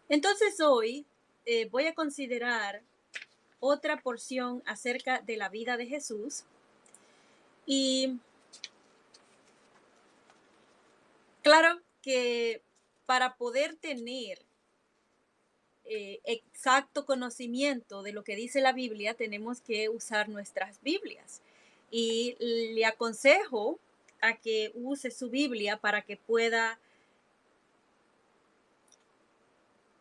Entonces hoy voy a considerar otra porción acerca de la vida de Jesús y claro que para poder tener exacto conocimiento de lo que dice la Biblia tenemos que usar nuestras Biblias y le aconsejo a que use su Biblia para que pueda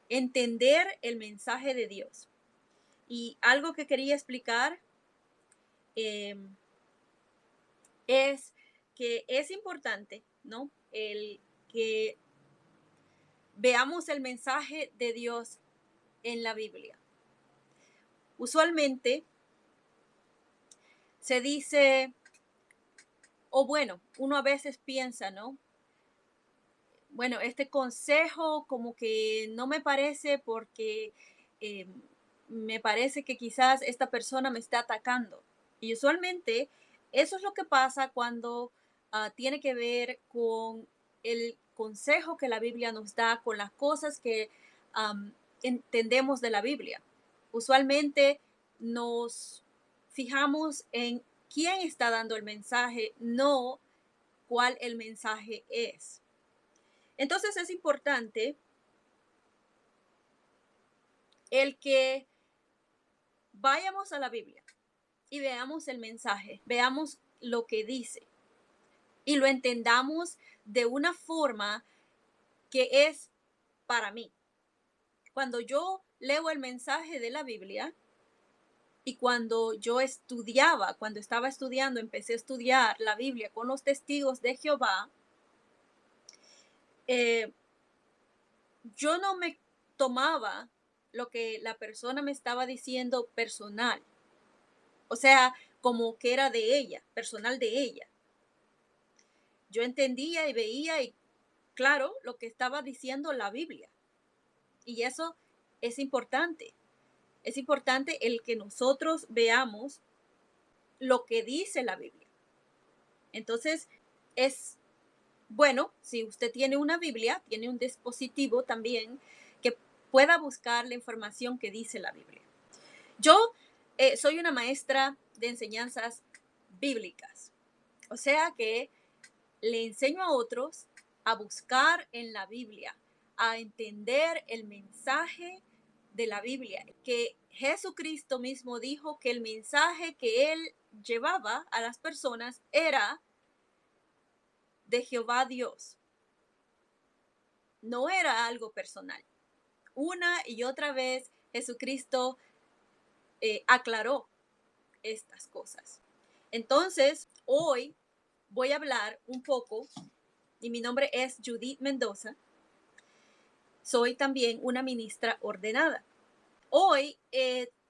entender el mensaje de Dios. Y algo que quería explicar eh, es que es importante, ¿no? El que veamos el mensaje de Dios en la Biblia. Usualmente se dice, o bueno, uno a veces piensa, ¿no? Bueno, este consejo como que no me parece porque eh, me parece que quizás esta persona me está atacando. Y usualmente eso es lo que pasa cuando tiene que ver con el consejo que la Biblia nos da, con las cosas que entendemos de la Biblia. Usualmente nos fijamos en quién está dando el mensaje, no cuál el mensaje es. Entonces es importante el que vayamos a la Biblia y veamos el mensaje, veamos lo que dice y lo entendamos de una forma que es para mí. Cuando yo leo el mensaje de la Biblia y cuando yo estudiaba, cuando estaba estudiando, empecé a estudiar la Biblia con los testigos de Jehová, eh, yo no me tomaba lo que la persona me estaba diciendo personal. O sea, como que era de ella, personal de ella. Yo entendía y veía y claro lo que estaba diciendo la Biblia. Y eso es importante. Es importante el que nosotros veamos lo que dice la Biblia. Entonces, es bueno, si usted tiene una Biblia, tiene un dispositivo también que pueda buscar la información que dice la Biblia. Yo soy una maestra de enseñanzas bíblicas. O sea que le enseño a otros a buscar en la Biblia, a entender el mensaje de la Biblia, que Jesucristo mismo dijo que el mensaje que él llevaba a las personas era de Jehová Dios, no era algo personal. Una y otra vez Jesucristo aclaró estas cosas. Entonces, hoy voy a hablar un poco, y mi nombre es Judith Mendoza. Soy también una ministra ordenada. Hoy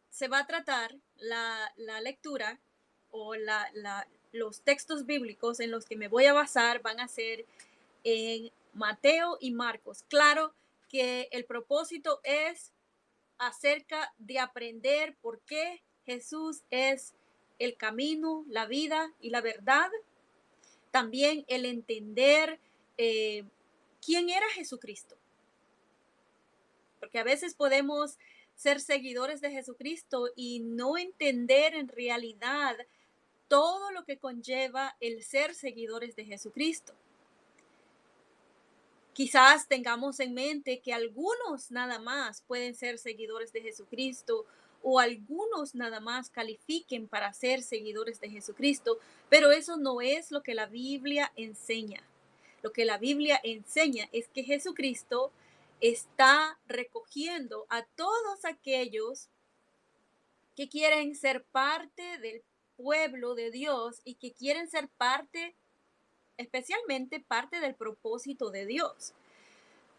se va a tratar la lectura o los textos bíblicos en los que me voy a basar van a ser en Mateo y Marcos. Claro que el propósito es acerca de aprender por qué Jesús es el camino, la vida y la verdad. También el entender quién era Jesucristo. Porque a veces podemos ser seguidores de Jesucristo y no entender en realidad todo lo que conlleva el ser seguidores de Jesucristo. Quizás tengamos en mente que algunos nada más pueden ser seguidores de Jesucristo o algunos nada más califiquen para ser seguidores de Jesucristo, pero eso no es lo que la Biblia enseña. Lo que la Biblia enseña es que Jesucristo está recogiendo a todos aquellos que quieren ser parte del pueblo de Dios y que quieren ser parte, especialmente parte del propósito de Dios.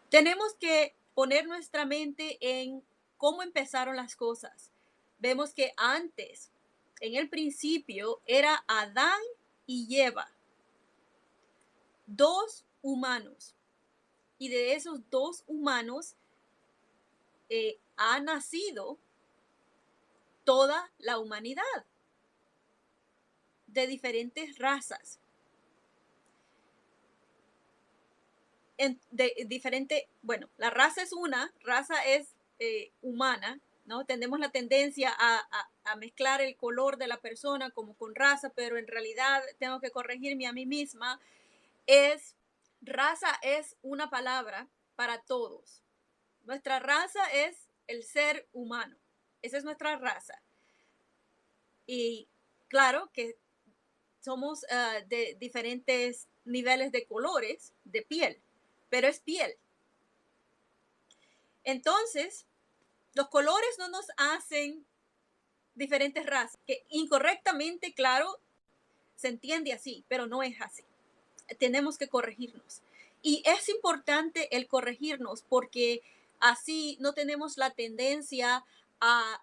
Tenemos que poner nuestra mente en cómo empezaron las cosas. Vemos que antes, en el principio, era Adán y Eva, dos humanos. Y de esos dos humanos ha nacido toda la humanidad de diferentes razas. de diferente, bueno, la raza es una, raza es humana, ¿no? Tenemos la tendencia a mezclar el color de la persona como con raza, pero en realidad tengo que corregirme a mí misma. Es, raza es una palabra para todos. Nuestra raza es el ser humano. Esa es nuestra raza. Y claro que somos de diferentes niveles de colores de piel, pero es piel. Entonces, los colores no nos hacen diferentes razas, que incorrectamente, claro, se entiende así, pero no es así. Tenemos que corregirnos. Y es importante el corregirnos porque así no tenemos la tendencia a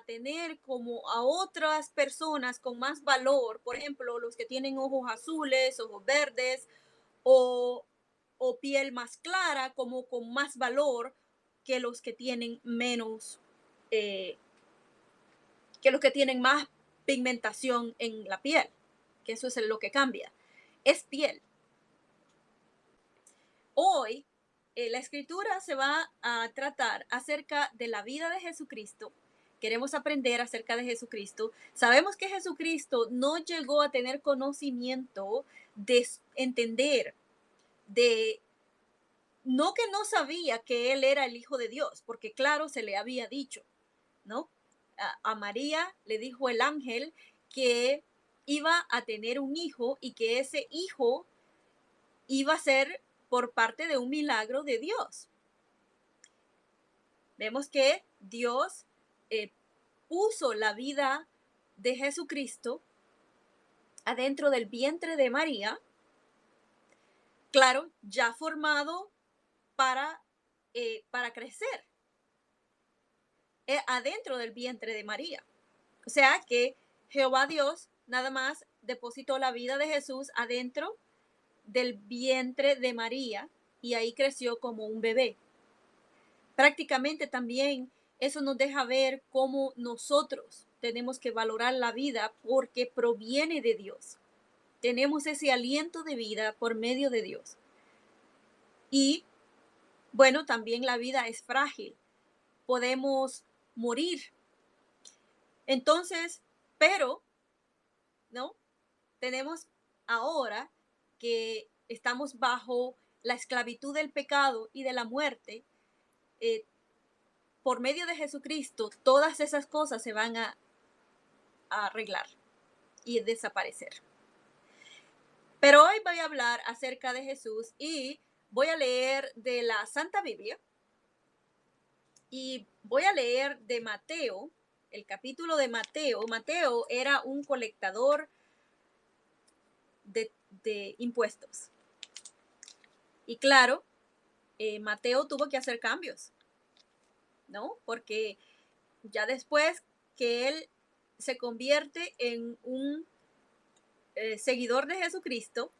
tener como a otras personas con más valor, por ejemplo, los que tienen ojos azules, ojos verdes o, o piel más clara, como con más valor que los que tienen menos, eh, que los que tienen más pigmentación en la piel, que eso es lo que cambia. Es piel. Hoy la escritura se va a tratar acerca de la vida de Jesucristo. Queremos aprender acerca de Jesucristo. Sabemos que Jesucristo no llegó a tener conocimiento de entender, de no que no sabía que él era el Hijo de Dios, porque claro, se le había dicho, ¿no? A María le dijo el ángel que iba a tener un hijo y que ese hijo iba a ser por parte de un milagro de Dios. Vemos que Dios eh, puso la vida de Jesucristo adentro del vientre de María, claro, ya formado para crecer adentro del vientre de María. O sea que Jehová Dios nada más depositó la vida de Jesús adentro del vientre de María y ahí creció como un bebé. Prácticamente también eso nos deja ver cómo nosotros tenemos que valorar la vida porque proviene de Dios. Tenemos ese aliento de vida por medio de Dios. Y bueno, también la vida es frágil. Podemos morir. Entonces, pero, ¿no? Tenemos ahora que estamos bajo la esclavitud del pecado y de la muerte, por medio de Jesucristo, todas esas cosas se van a arreglar y desaparecer. Pero hoy voy a hablar acerca de Jesús y voy a leer de la Santa Biblia y voy a leer de Mateo, el capítulo de Mateo. Mateo era un colectador de impuestos. Y claro, Mateo tuvo que hacer cambios, ¿no? Porque ya después que él se convierte en un seguidor de Jesucristo,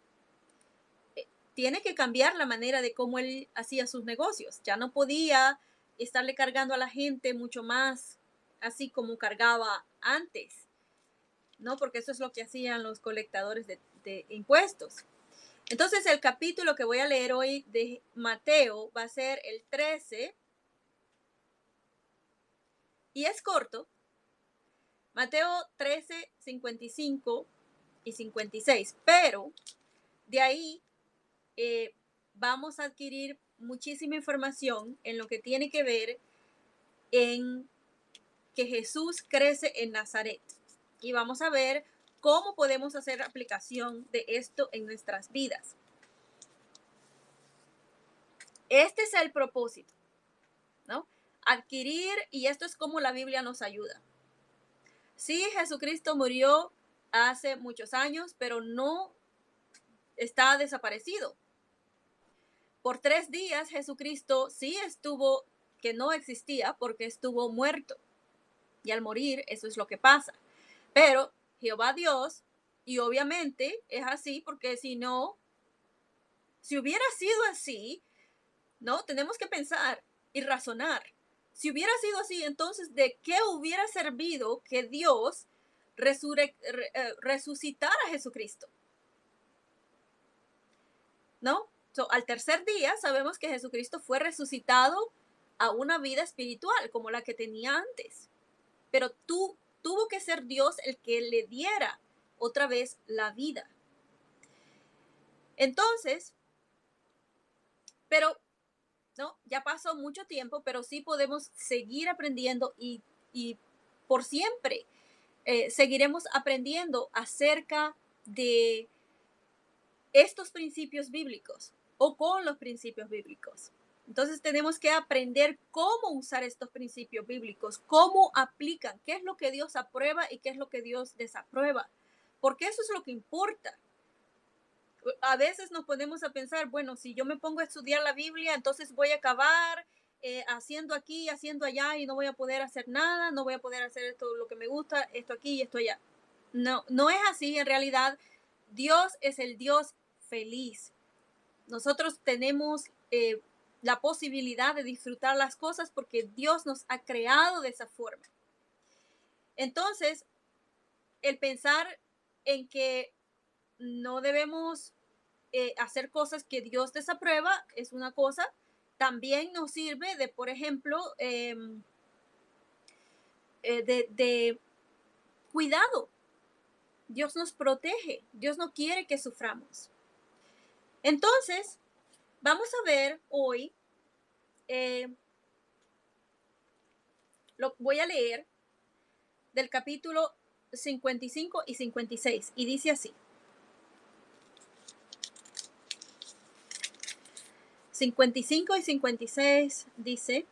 tiene que cambiar la manera de cómo él hacía sus negocios. Ya no podía estarle cargando a la gente mucho más así como cargaba antes, ¿no? Porque eso es lo que hacían los colectadores de impuestos. Entonces el capítulo que voy a leer hoy de Mateo va a ser el 13 y es corto. Mateo 13, 55 y 56. Pero de ahí vamos a adquirir muchísima información en lo que tiene que ver en que Jesús crece en Nazaret. Y vamos a ver cómo podemos hacer aplicación de esto en nuestras vidas. Este es el propósito, ¿no? Adquirir, y esto es como la Biblia nos ayuda. Sí, Jesucristo murió hace muchos años, pero no está desaparecido. Por 3 días Jesucristo sí estuvo, que no existía porque estuvo muerto. Y al morir, eso es lo que pasa. Pero Jehová Dios, y obviamente es así porque si no, si hubiera sido así, ¿no? Tenemos que pensar y razonar. Si hubiera sido así, entonces, ¿de qué hubiera servido que Dios resucitara a Jesucristo? ¿No? Al tercer día sabemos que Jesucristo fue resucitado a una vida espiritual como la que tenía antes. Pero tuvo que ser Dios el que le diera otra vez la vida. Entonces, pero no, ya pasó mucho tiempo, pero sí podemos seguir aprendiendo y por siempre seguiremos aprendiendo acerca de estos principios bíblicos o con los principios bíblicos. Entonces tenemos que aprender cómo usar estos principios bíblicos, cómo aplican, qué es lo que Dios aprueba y qué es lo que Dios desaprueba, porque eso es lo que importa. A veces nos ponemos a pensar, bueno, si yo me pongo a estudiar la Biblia, entonces voy a acabar haciendo aquí, haciendo allá y no voy a poder hacer nada, no voy a poder hacer esto lo que me gusta, esto aquí y esto allá. No, no es así en realidad. Dios es el Dios feliz. Nosotros tenemos la posibilidad de disfrutar las cosas porque Dios nos ha creado de esa forma. Entonces, el pensar en que no debemos hacer cosas que Dios desaprueba es una cosa. También nos sirve de, por ejemplo, de cuidado. Dios nos protege. Dios no quiere que suframos. Entonces, vamos a ver hoy, lo voy a leer del capítulo 55 y 56 y dice así. 55 y 56 dice: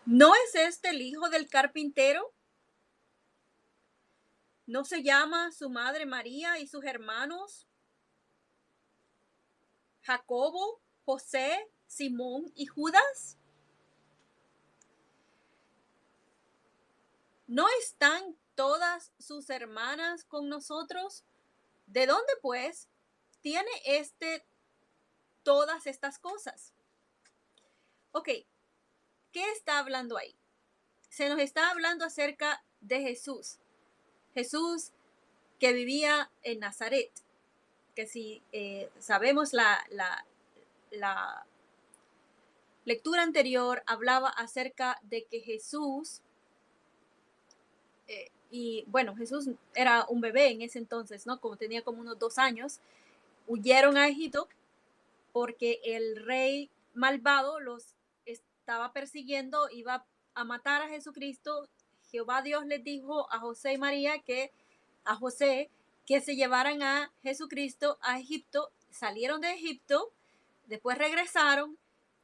¿no es este el hijo del carpintero? ¿No se llama su madre María y sus hermanos Jacobo, José, Simón y Judas? ¿No están todas sus hermanas con nosotros? ¿De dónde, pues, tiene todas estas cosas? Ok, ¿qué está hablando ahí? Se nos está hablando acerca de Jesús. Jesús que vivía en Nazaret, que si sabemos la lectura anterior hablaba acerca de que Jesús, y bueno, Jesús era un bebé en ese entonces, ¿no? Como tenía como unos 2 años, huyeron a Egipto porque el rey malvado los estaba persiguiendo, iba a matar a Jesucristo. Jehová Dios les dijo a José y María a José que se llevaran a Jesucristo a Egipto. Salieron de Egipto, después regresaron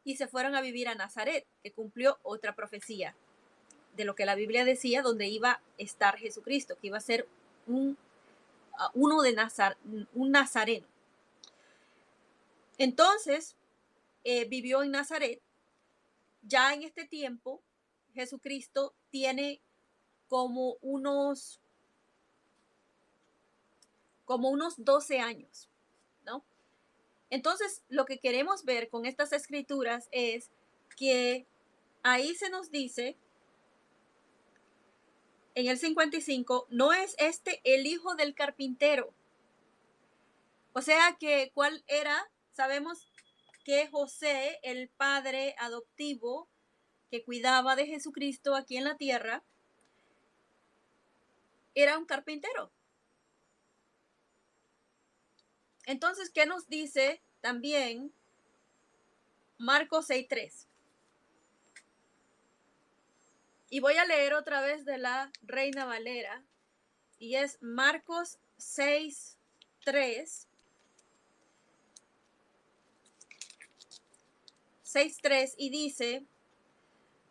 y se fueron a vivir a Nazaret, que cumplió otra profecía de lo que la Biblia decía, donde iba a estar Jesucristo, que iba a ser un nazareno. Entonces, vivió en Nazaret. Ya en este tiempo, Jesucristo tiene como unos 12 años, ¿no? Entonces, lo que queremos ver con estas escrituras es que ahí se nos dice en el 55, ¿no es este el hijo del carpintero? O sea que, ¿cuál era? Sabemos que José, el padre adoptivo que cuidaba de Jesucristo aquí en la tierra, era un carpintero. Entonces, ¿qué nos dice también Marcos 6:3? Y voy a leer otra vez de la Reina Valera, y es Marcos 6:3. 6:3 y dice: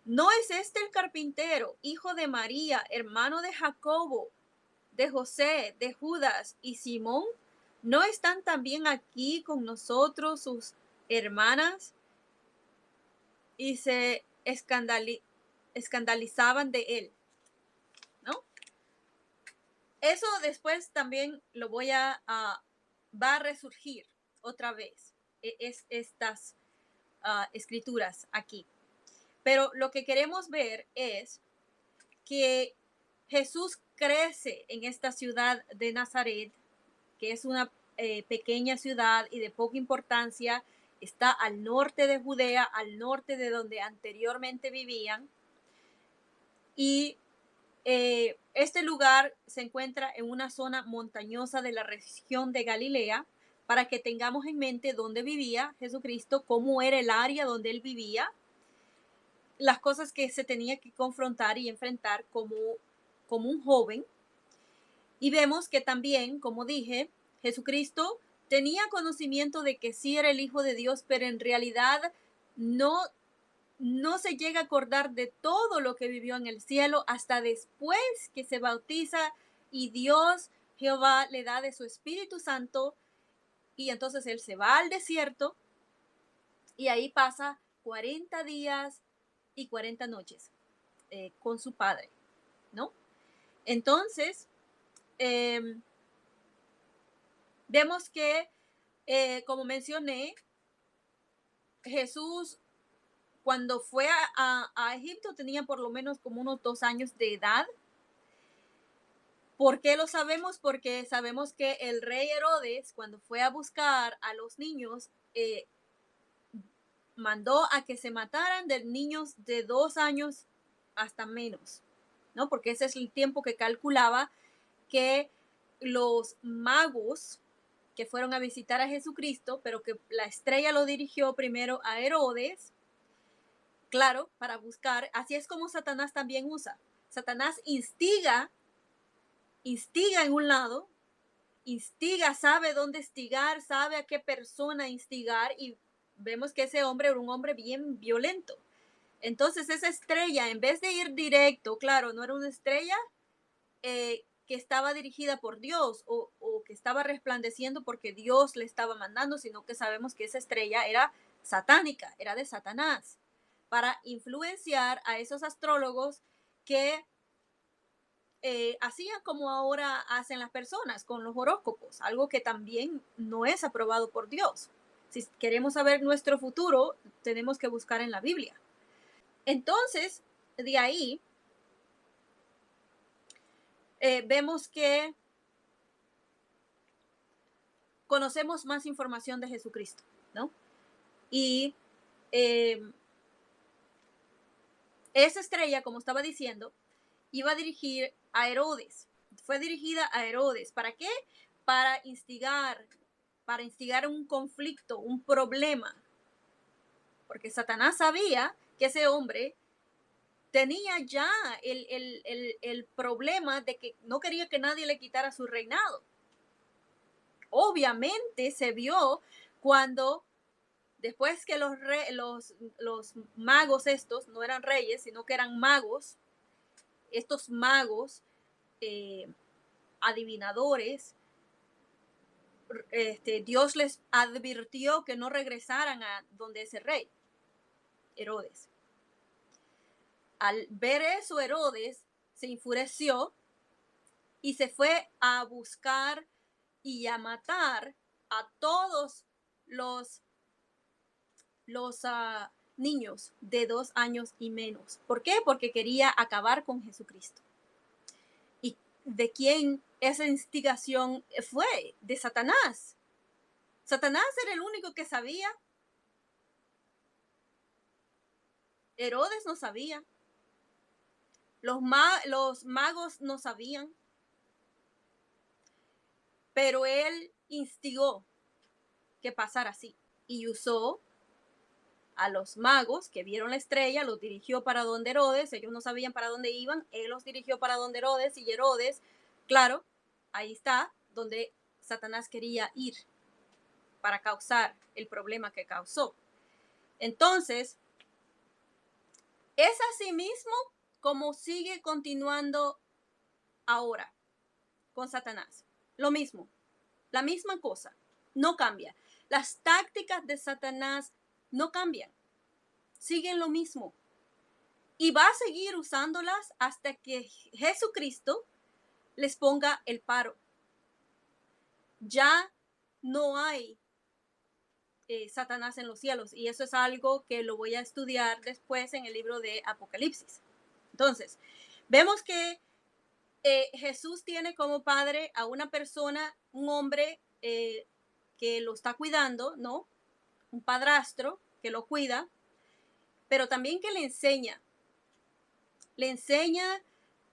¿no es este el carpintero, hijo de María, hermano de Jacobo, de José, de Judas y Simón? ¿No están también aquí con nosotros sus hermanas? Y se escandalizaban de él, ¿no? Eso después también va a resurgir otra vez, estas escrituras aquí. Pero lo que queremos ver es que Jesús crece en esta ciudad de Nazaret, que es una pequeña ciudad y de poca importancia. Está al norte de Judea, al norte de donde anteriormente vivían. Y este lugar se encuentra en una zona montañosa de la región de Galilea, para que tengamos en mente dónde vivía Jesucristo, cómo era el área donde él vivía, las cosas que se tenía que confrontar y enfrentar como un joven. Y vemos que también, como dije, Jesucristo tenía conocimiento de que sí era el Hijo de Dios, pero en realidad no, no se llega a acordar de todo lo que vivió en el cielo hasta después que se bautiza y Dios, Jehová, le da de su Espíritu Santo, y entonces él se va al desierto y ahí pasa 40 días y 40 noches con su padre, ¿no? Entonces, eh, vemos que, como mencioné, Jesús cuando fue a Egipto tenía por lo menos como unos 2 años de edad. ¿Por qué lo sabemos? Porque sabemos que el rey Herodes, cuando fue a buscar a los niños, mandó a que se mataran de niños de 2 años hasta menos, ¿no? Porque ese es el tiempo que calculaba que los magos que fueron a visitar a Jesucristo, pero que la estrella lo dirigió primero a Herodes, claro, para buscar. Así es como Satanás también usa. Satanás instiga en un lado, instiga, sabe dónde instigar, sabe a qué persona instigar, y vemos que ese hombre era un hombre bien violento. Entonces esa estrella, en vez de ir directo, claro, no era una estrella que estaba dirigida por Dios o que estaba resplandeciendo porque Dios le estaba mandando, sino que sabemos que esa estrella era satánica, era de Satanás, para influenciar a esos astrólogos que hacían como ahora hacen las personas con los horóscopos, algo que también no es aprobado por Dios. Si queremos saber nuestro futuro, tenemos que buscar en la Biblia. Entonces, de ahí vemos que conocemos más información de Jesucristo, ¿no? Y eh, esa estrella, como estaba diciendo, iba a dirigir a Herodes. Fue dirigida a Herodes. ¿Para qué? Para instigar un conflicto, un problema. Porque Satanás sabía que ese hombre tenía ya el problema de que no quería que nadie le quitara su reinado. Obviamente se vio cuando después que los magos estos no eran reyes, sino que eran magos, estos magos eh, adivinadores, Dios les advirtió que no regresaran a donde ese rey, Herodes. Al ver eso, Herodes se enfureció y se fue a buscar y a matar a todos los niños de 2 años y menos. ¿Por qué? Porque quería acabar con Jesucristo. ¿Y de quién esa instigación fue? De Satanás. Satanás era el único que sabía. Herodes no sabía. Los magos no sabían. Pero él instigó que pasara así. Y usó a los magos que vieron la estrella, los dirigió para donde Herodes. Ellos no sabían para dónde iban, él los dirigió para donde Herodes, y Herodes, claro, ahí está donde Satanás quería ir para causar el problema que causó. Entonces, es así mismo como sigue continuando ahora con Satanás. Lo mismo, la misma cosa, no cambia. Las tácticas de Satanás no cambian, siguen lo mismo. Y va a seguir usándolas hasta que Jesucristo les ponga el paro. Ya no hay Satanás en los cielos, y eso es algo que lo voy a estudiar después en el libro de Apocalipsis. Entonces, vemos que Jesús tiene como padre a una persona, un hombre que lo está cuidando, ¿no? Un padrastro que lo cuida, pero también que le enseña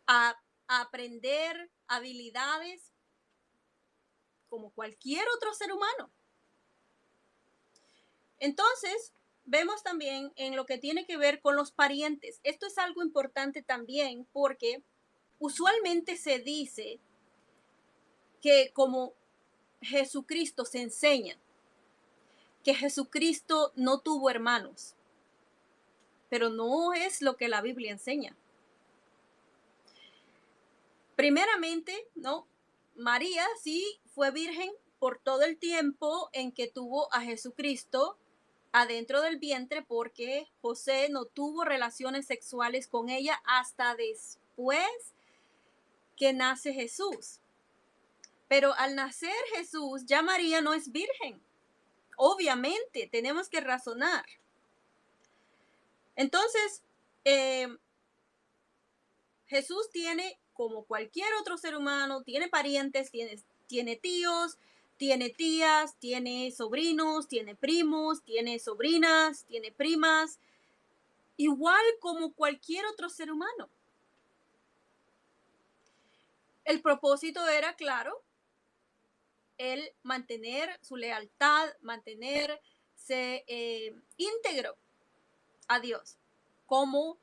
a aprender habilidades como cualquier otro ser humano. Entonces, vemos también en lo que tiene que ver con los parientes. Esto es algo importante también porque usualmente se dice que como Jesucristo se enseña que Jesucristo no tuvo hermanos, pero no es lo que la Biblia enseña. Primeramente, ¿no? María sí fue virgen por todo el tiempo en que tuvo a Jesucristo adentro del vientre, porque José no tuvo relaciones sexuales con ella hasta después que nace Jesús. Pero al nacer Jesús, ya María no es virgen. Obviamente, tenemos que razonar. Entonces, Jesús tiene, como cualquier otro ser humano, tiene parientes, tiene tíos, tiene tías, tiene sobrinos, tiene primos, tiene sobrinas, tiene primas, igual como cualquier otro ser humano. El propósito era, claro, el mantener su lealtad, mantenerse íntegro a Dios, como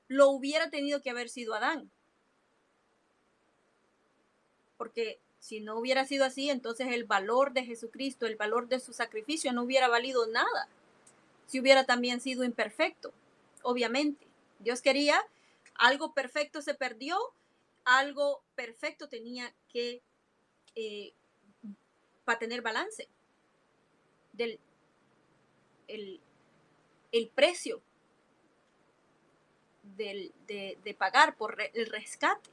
lo hubiera tenido que haber sido Adán. Porque si no hubiera sido así, entonces el valor de Jesucristo, el valor de su sacrificio no hubiera valido nada. Si hubiera también sido imperfecto, obviamente. Dios quería, algo perfecto se perdió, algo perfecto tenía que, para tener balance del el, el precio de pagar por el rescate,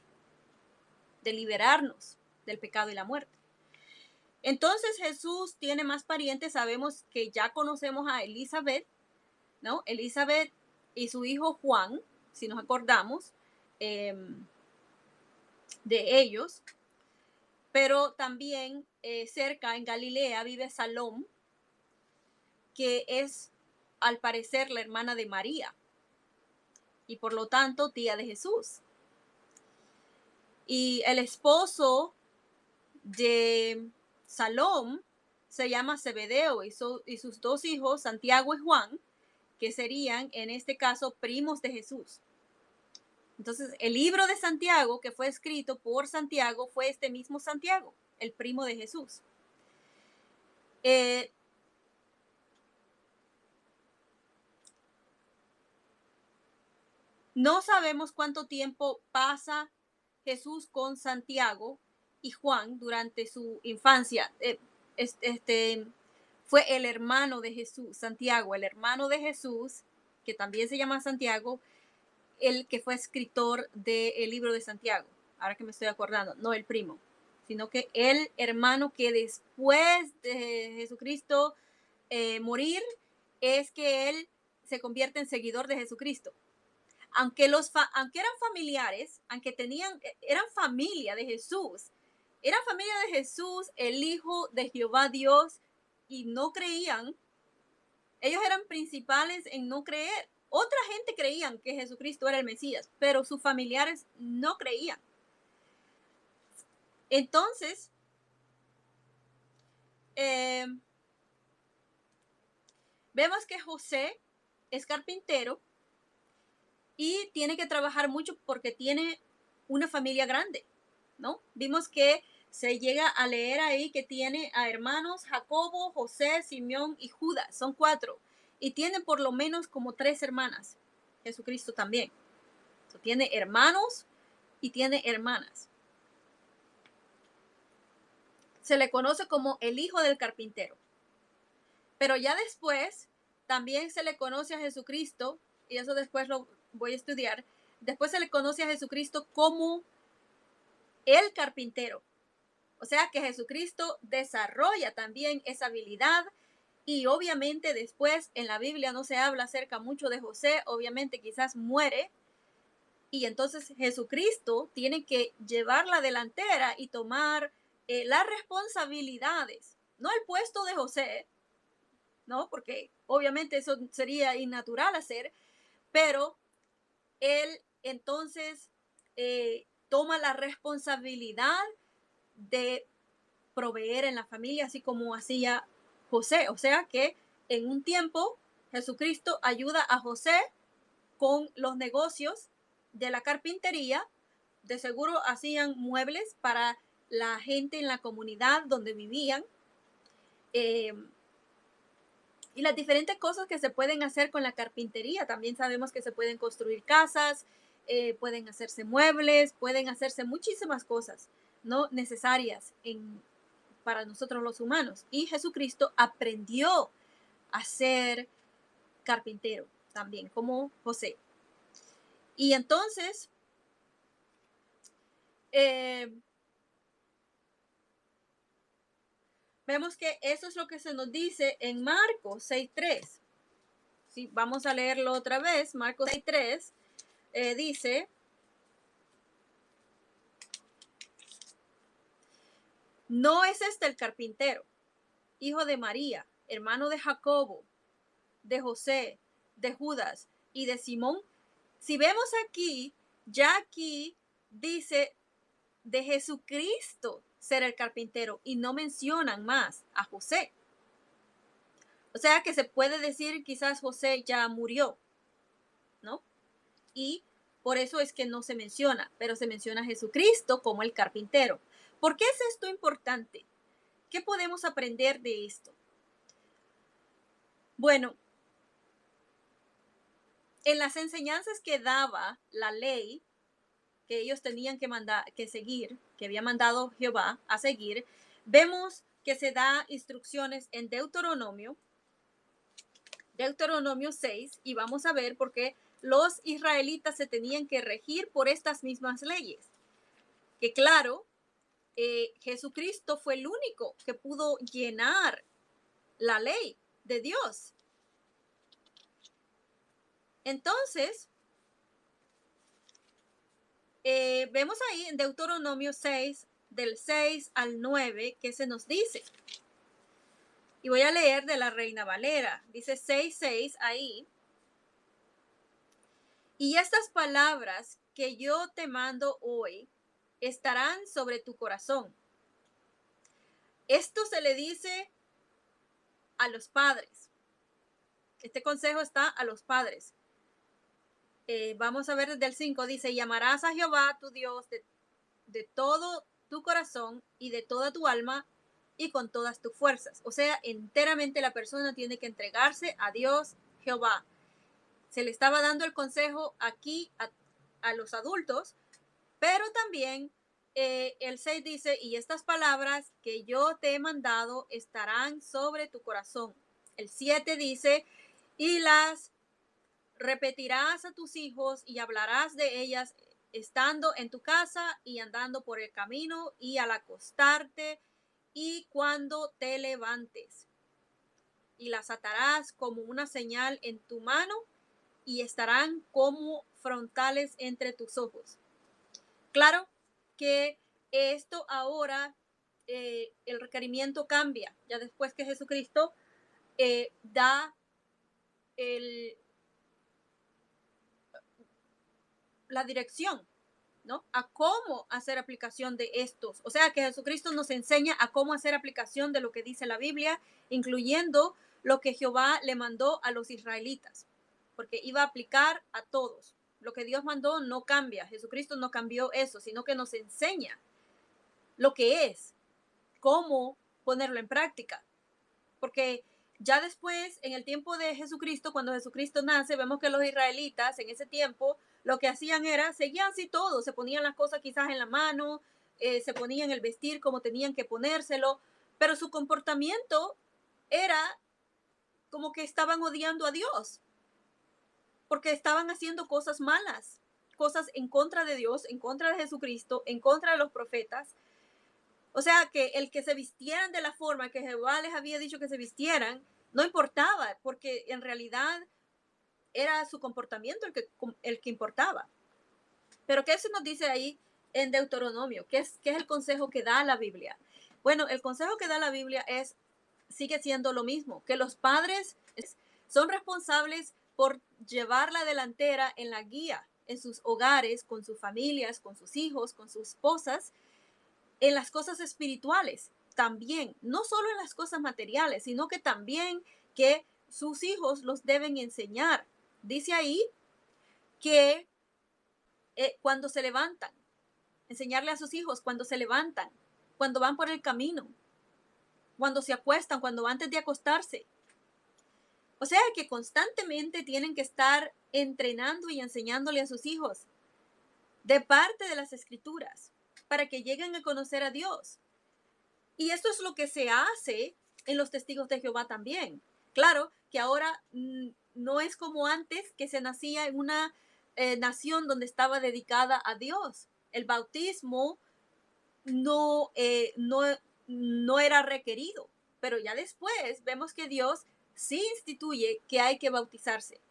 de liberarnos del pecado y la muerte. Entonces Jesús tiene más parientes, sabemos que ya conocemos a Elizabeth, ¿no? Elizabeth y su hijo Juan, si nos acordamos de ellos, pero también cerca en Galilea vive Salom, que es al parecer la hermana de María y por lo tanto tía de Jesús. Y el esposo de Salom se llama Zebedeo y sus dos hijos, Santiago y Juan, que serían en este caso primos de Jesús. Entonces, el libro de Santiago, que fue escrito por Santiago, fue este mismo Santiago, el primo de Jesús. No sabemos cuánto tiempo pasa Jesús con Santiago y Juan durante su infancia. Fue el hermano de Jesús, Santiago, el hermano de Jesús, que también se llama Santiago, el que fue escritor del libro de Santiago. Ahora que me estoy acordando, no el primo, sino que el hermano que después de Jesucristo morir, es que él se convierte en seguidor de Jesucristo. Aunque eran familiares, aunque eran familia de Jesús, eran familia de Jesús, el Hijo de Jehová Dios, y no creían. Ellos eran principales en no creer. Otra gente creían que Jesucristo era el Mesías, pero sus familiares no creían. Entonces, vemos que José es carpintero y tiene que trabajar mucho porque tiene una familia grande, ¿no? Vimos que se llega a leer ahí que tiene a hermanos Jacobo, José, Simeón y Judas, son 4, y tiene por lo menos como 3 hermanas. Jesucristo también. Tiene hermanos y tiene hermanas. Se le conoce como el hijo del carpintero. Pero ya después también se le conoce a Jesucristo, y eso después lo voy a estudiar, después se le conoce a Jesucristo como el carpintero. O sea que Jesucristo desarrolla también esa habilidad, y obviamente después en la Biblia no se habla acerca mucho de José, obviamente quizás muere Y entonces Jesucristo tiene que llevar la delantera y tomar las responsabilidades, no el puesto de José, ¿no? Porque obviamente eso sería innatural hacer, pero él entonces toma la responsabilidad de proveer en la familia, así como hacía José. O sea que en un tiempo Jesucristo ayuda a José con los negocios de la carpintería. De seguro hacían muebles para la gente en la comunidad donde vivían. Eh, y las diferentes cosas que se pueden hacer con la carpintería. También sabemos que se pueden construir casas, pueden hacerse muebles, pueden hacerse muchísimas cosas no necesarias para nosotros los humanos. Y Jesucristo aprendió a ser carpintero también, como José. Y entonces, eh, vemos que eso es lo que se nos dice en Marcos 6:3. Sí, vamos a leerlo otra vez. Marcos 6:3 dice: ¿no es este el carpintero, hijo de María, hermano de Jacobo, de José, de Judas y de Simón? Si vemos aquí, ya aquí dice de Jesucristo ser el carpintero y no mencionan más a José. O sea que se puede decir quizás José ya murió, ¿no? Y por eso es que no se menciona, pero se menciona a Jesucristo como el carpintero. ¿Por qué es esto importante? ¿Qué podemos aprender de esto? Bueno, en las enseñanzas que daba la ley, que ellos tenían que seguir, que había mandado Jehová a seguir, vemos que se da instrucciones en Deuteronomio 6, y vamos a ver por qué los israelitas se tenían que regir por estas mismas leyes. Que claro, Jesucristo fue el único que pudo llenar la ley de Dios. Entonces, vemos ahí en Deuteronomio 6, del 6 al 9, que se nos dice. Y voy a leer de la Reina Valera. Dice 6:6 ahí. Y estas palabras que yo te mando hoy estarán sobre tu corazón. Esto se le dice a los padres. Este consejo está a los padres. Vamos a ver desde el 5. Dice: y amarás a Jehová tu Dios de todo tu corazón y de toda tu alma y con todas tus fuerzas. O sea, enteramente la persona tiene que entregarse a Dios Jehová. Se le estaba dando el consejo aquí a los adultos, pero también el 6 dice: y estas palabras que yo te he mandado estarán sobre tu corazón. El 7 dice: y las repetirás a tus hijos y hablarás de ellas estando en tu casa y andando por el camino y al acostarte y cuando te levantes. Y las atarás como una señal en tu mano y estarán como frontales entre tus ojos. Claro que esto ahora, el requerimiento cambia, ya después que Jesucristo da la dirección, ¿no? A cómo hacer aplicación de estos. O sea que Jesucristo nos enseña a cómo hacer aplicación de lo que dice la Biblia, incluyendo lo que Jehová le mandó a los israelitas, porque iba a aplicar a todos. Lo que Dios mandó no cambia. Jesucristo no cambió eso, sino que nos enseña lo que es, cómo ponerlo en práctica. Porque ya después, en el tiempo de Jesucristo, cuando Jesucristo nace, vemos que los israelitas en ese tiempo lo que hacían era, seguían así todo, se ponían las cosas quizás en la mano, se ponían el vestir como tenían que ponérselo, pero su comportamiento era como que estaban odiando a Dios, porque estaban haciendo cosas malas, cosas en contra de Dios, en contra de Jesucristo, en contra de los profetas. O sea que el que se vistieran de la forma que Jehová les había dicho que se vistieran, no importaba, porque en realidad era su comportamiento el que importaba. Pero ¿qué se nos dice ahí en Deuteronomio? ¿Qué es el consejo que da la Biblia? Bueno, el consejo que da la Biblia sigue siendo lo mismo, que los padres son responsables por llevar la delantera en la guía, en sus hogares, con sus familias, con sus hijos, con sus esposas, en las cosas espirituales también, no solo en las cosas materiales, sino que también que sus hijos los deben enseñar. Dice ahí que cuando se levantan, enseñarle a sus hijos cuando se levantan, cuando van por el camino, cuando se acuestan, cuando antes de acostarse. O sea que constantemente tienen que estar entrenando y enseñándole a sus hijos de parte de las escrituras para que lleguen a conocer a Dios. Y esto es lo que se hace en los testigos de Jehová también. Claro que ahora no es como antes, que se nacía en una nación donde estaba dedicada a Dios. El bautismo no era requerido, pero ya después vemos que Dios sí instituye que hay que bautizarse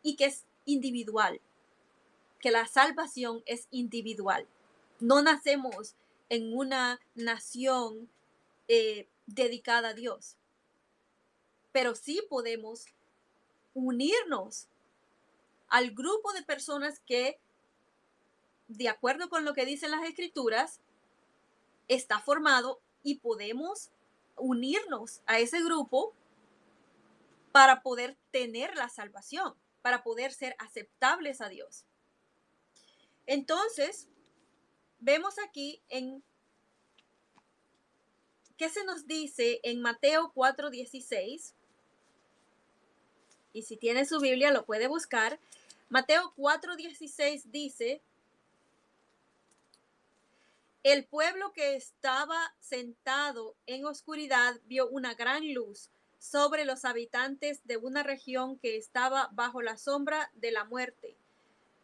y que es individual, que la salvación es individual. No nacemos en una nación dedicada a Dios, pero sí podemos unirnos al grupo de personas que, de acuerdo con lo que dicen las escrituras, está formado, y podemos unirnos a ese grupo para poder tener la salvación, para poder ser aceptables a Dios. Entonces, vemos aquí en qué se nos dice en Mateo 4:16, y si tiene su Biblia lo puede buscar. Mateo 4:16 dice: el pueblo que estaba sentado en oscuridad vio una gran luz sobre los habitantes de una región que estaba bajo la sombra de la muerte.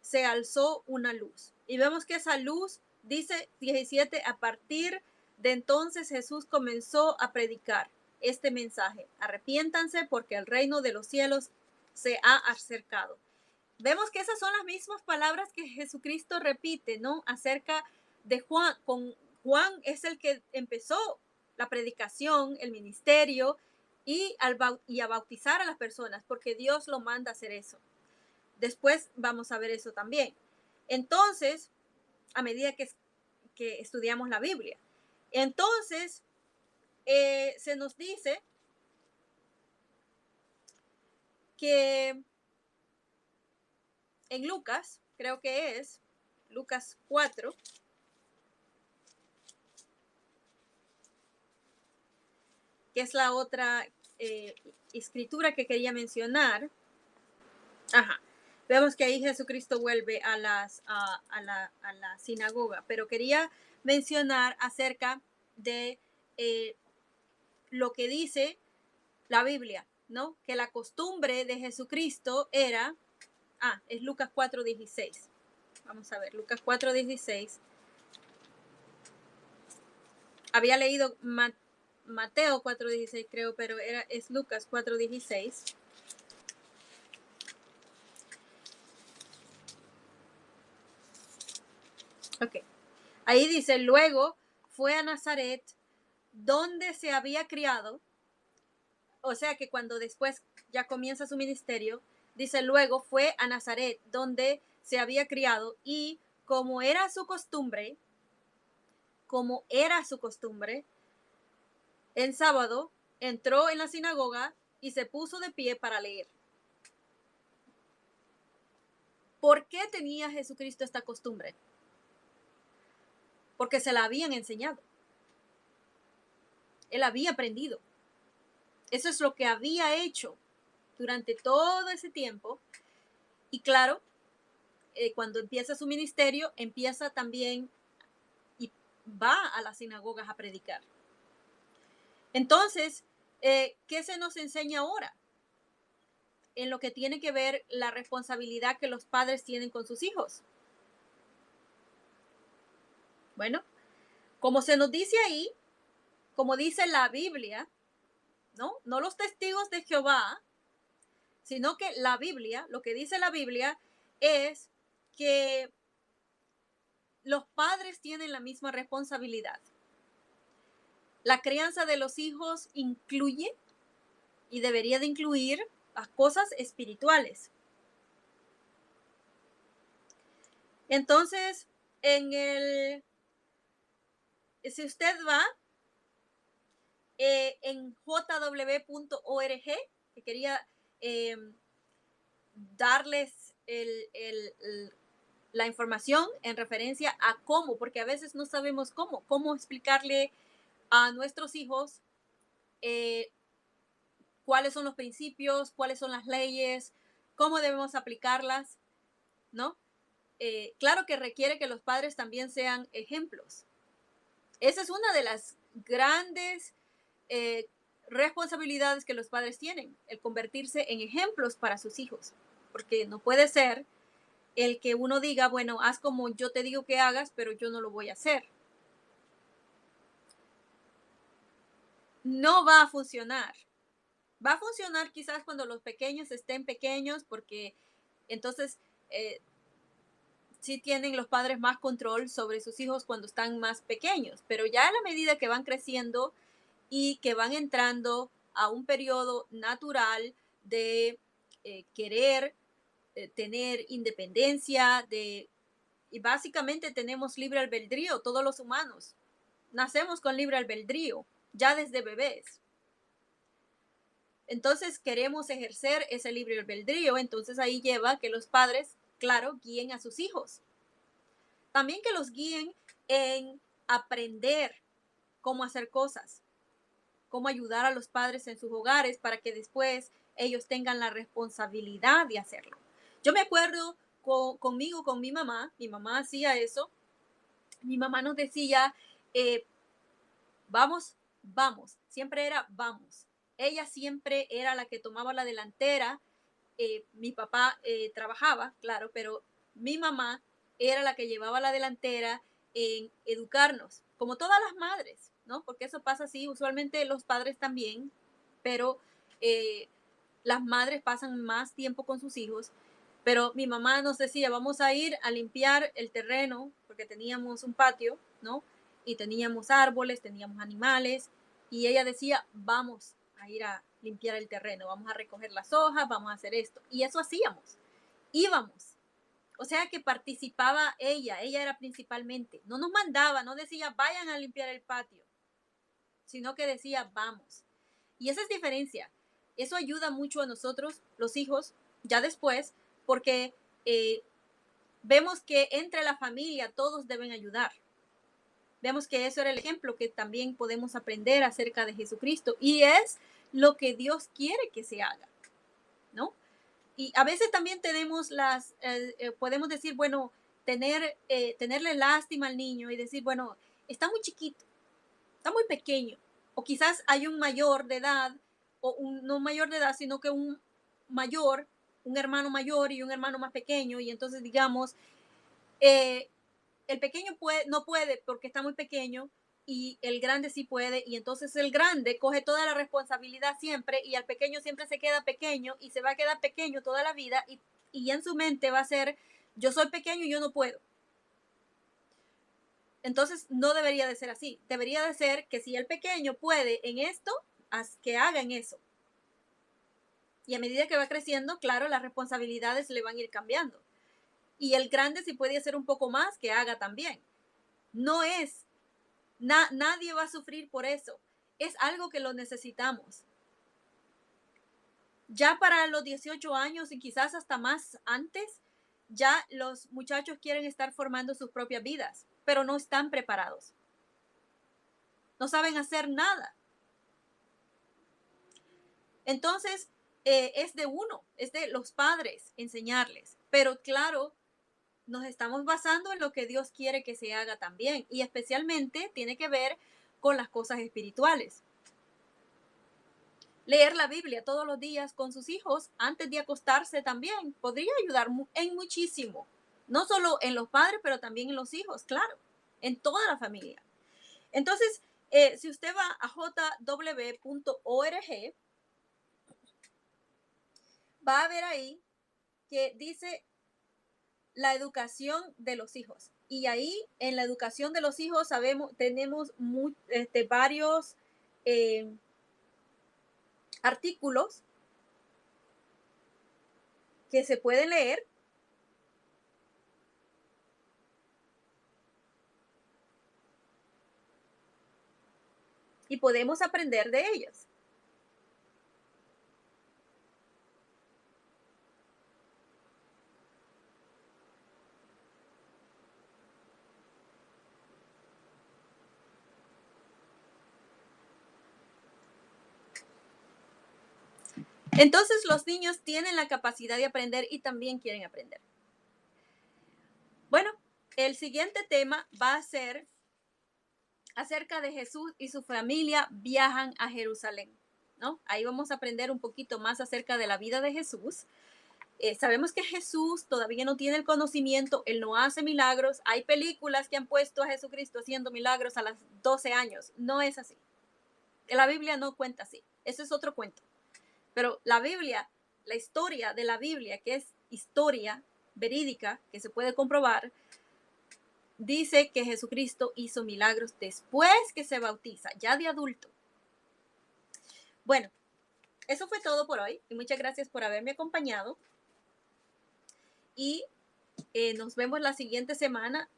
Se alzó una luz. Y vemos que esa luz, dice 17, a partir de entonces Jesús comenzó a predicar este mensaje: arrepiéntanse porque el reino de los cielos se ha acercado. Vemos que esas son las mismas palabras que Jesucristo repite, ¿no? Acerca de Juan. Con Juan es el que empezó la predicación, el ministerio y a bautizar a las personas, porque Dios lo manda a hacer eso. Después vamos a ver eso también. Entonces, a medida que estudiamos la Biblia, entonces se nos dice que en Lucas, creo que es Lucas 4, que es la otra escritura que quería mencionar. Ajá. Vemos que ahí Jesucristo vuelve a la sinagoga, pero quería mencionar acerca de lo que dice la Biblia, ¿no? Que la costumbre de Jesucristo era, es Lucas 4:16. Vamos a ver, Lucas 4:16. Había leído Mateo 4:16, creo, pero es Lucas 4:16. Ok. Ahí dice: luego fue a Nazaret, donde se había criado. O sea que cuando después ya comienza su ministerio, dice: luego fue a Nazaret, donde se había criado, y como era su costumbre, en sábado entró en la sinagoga y se puso de pie para leer. ¿Por qué tenía Jesucristo esta costumbre? Porque se la habían enseñado. Él había aprendido. Eso es lo que había hecho durante todo ese tiempo. Y claro, cuando empieza su ministerio, empieza también y va a las sinagogas a predicar. Entonces, ¿qué se nos enseña ahora? En lo que tiene que ver la responsabilidad que los padres tienen con sus hijos. Bueno, como se nos dice ahí, como dice la Biblia, ¿no? No los testigos de Jehová, sino que la Biblia, lo que dice la Biblia es que los padres tienen la misma responsabilidad. La crianza de los hijos incluye y debería de incluir las cosas espirituales. Entonces, si usted va en jw.org, que quería darles la información en referencia a cómo, porque a veces no sabemos cómo explicarle a nuestros hijos cuáles son los principios, cuáles son las leyes, cómo debemos aplicarlas, ¿no? Claro que requiere que los padres también sean ejemplos. Esa es una de las grandes responsabilidades que los padres tienen, el convertirse en ejemplos para sus hijos, porque no puede ser el que uno diga, bueno, haz como yo te digo que hagas, pero yo no lo voy a hacer. No va a funcionar. Va a funcionar quizás cuando los pequeños estén pequeños, porque entonces sí tienen los padres más control sobre sus hijos cuando están más pequeños, pero ya a la medida que van creciendo y que van entrando a un periodo natural de querer tener independencia, y básicamente tenemos libre albedrío, todos los humanos. Nacemos con libre albedrío, ya desde bebés. Entonces queremos ejercer ese libre albedrío, entonces ahí lleva que los padres, claro, guíen a sus hijos. También que los guíen en aprender cómo hacer cosas, cómo ayudar a los padres en sus hogares para que después ellos tengan la responsabilidad de hacerlo. Yo me acuerdo con mi mamá hacía eso. Mi mamá nos decía, vamos, vamos, siempre era vamos. Ella siempre era la que tomaba la delantera. Mi papá trabajaba, claro, pero mi mamá era la que llevaba la delantera en educarnos, como todas las madres, ¿no? Porque eso pasa así, usualmente los padres también, pero las madres pasan más tiempo con sus hijos. Pero mi mamá nos decía, vamos a ir a limpiar el terreno, porque teníamos un patio, ¿no? Y teníamos árboles, teníamos animales, y ella decía, vamos a ir a limpiar el terreno, vamos a recoger las hojas, vamos a hacer esto. Y eso hacíamos, íbamos. O sea que participaba ella era principalmente. No nos mandaba, no decía, vayan a limpiar el patio, sino que decía, vamos. Y esa es diferencia. Eso ayuda mucho a nosotros, los hijos, ya después, porque vemos que entre la familia todos deben ayudar. Vemos que eso era el ejemplo que también podemos aprender acerca de Jesucristo y es lo que Dios quiere que se haga, ¿no? Y a veces también tenemos podemos decir, bueno, tenerle lástima al niño y decir, bueno, está muy chiquito, está muy pequeño, o quizás hay un mayor de edad, no mayor de edad, sino que un mayor, un hermano mayor y un hermano más pequeño, y entonces digamos, el pequeño no puede porque está muy pequeño y el grande sí puede, y entonces el grande coge toda la responsabilidad siempre y al pequeño siempre se queda pequeño y se va a quedar pequeño toda la vida y en su mente va a ser, yo soy pequeño y yo no puedo. Entonces no debería de ser así, debería de ser que si el pequeño puede en esto, que haga en eso. Y a medida que va creciendo, claro, las responsabilidades le van a ir cambiando. Y el grande, si puede hacer un poco más, que haga también. No es, nadie va a sufrir por eso. Es algo que lo necesitamos. Ya para los 18 años y quizás hasta más antes, ya los muchachos quieren estar formando sus propias vidas, pero no están preparados. No saben hacer nada. Entonces, es de uno, es de los padres enseñarles. Pero claro, nos estamos basando en lo que Dios quiere que se haga también. Y especialmente tiene que ver con las cosas espirituales. Leer la Biblia todos los días con sus hijos antes de acostarse también podría ayudar en muchísimo. No solo en los padres, pero también en los hijos, claro, en toda la familia. Entonces, si usted va a jw.org, va a ver ahí que dice la educación de los hijos. Y ahí en la educación de los hijos tenemos varios eh, artículos que se pueden leer y podemos aprender de ellos. Entonces los niños tienen la capacidad de aprender y también quieren aprender. Bueno, el siguiente tema va a ser acerca de Jesús y su familia viajan a Jerusalén, ¿no? Ahí vamos a aprender un poquito más acerca de la vida de Jesús. Sabemos que Jesús todavía no tiene el conocimiento, él no hace milagros. Hay películas que han puesto a Jesucristo haciendo milagros a los 12 años. No es así. La Biblia no cuenta así. Eso es otro cuento. Pero la Biblia, la historia de la Biblia, que es historia verídica, que se puede comprobar, dice que Jesucristo hizo milagros después que se bautiza, ya de adulto. Bueno, eso fue todo por hoy y muchas gracias por haberme acompañado. Y nos vemos la siguiente semana,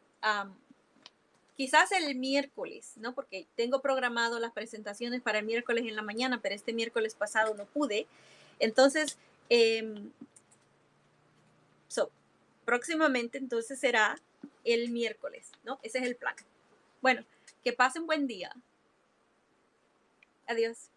quizás el miércoles, ¿no? Porque tengo programado las presentaciones para el miércoles en la mañana, pero este miércoles pasado no pude. Entonces, próximamente entonces será el miércoles, ¿no? Ese es el plan. Bueno, que pasen buen día. Adiós.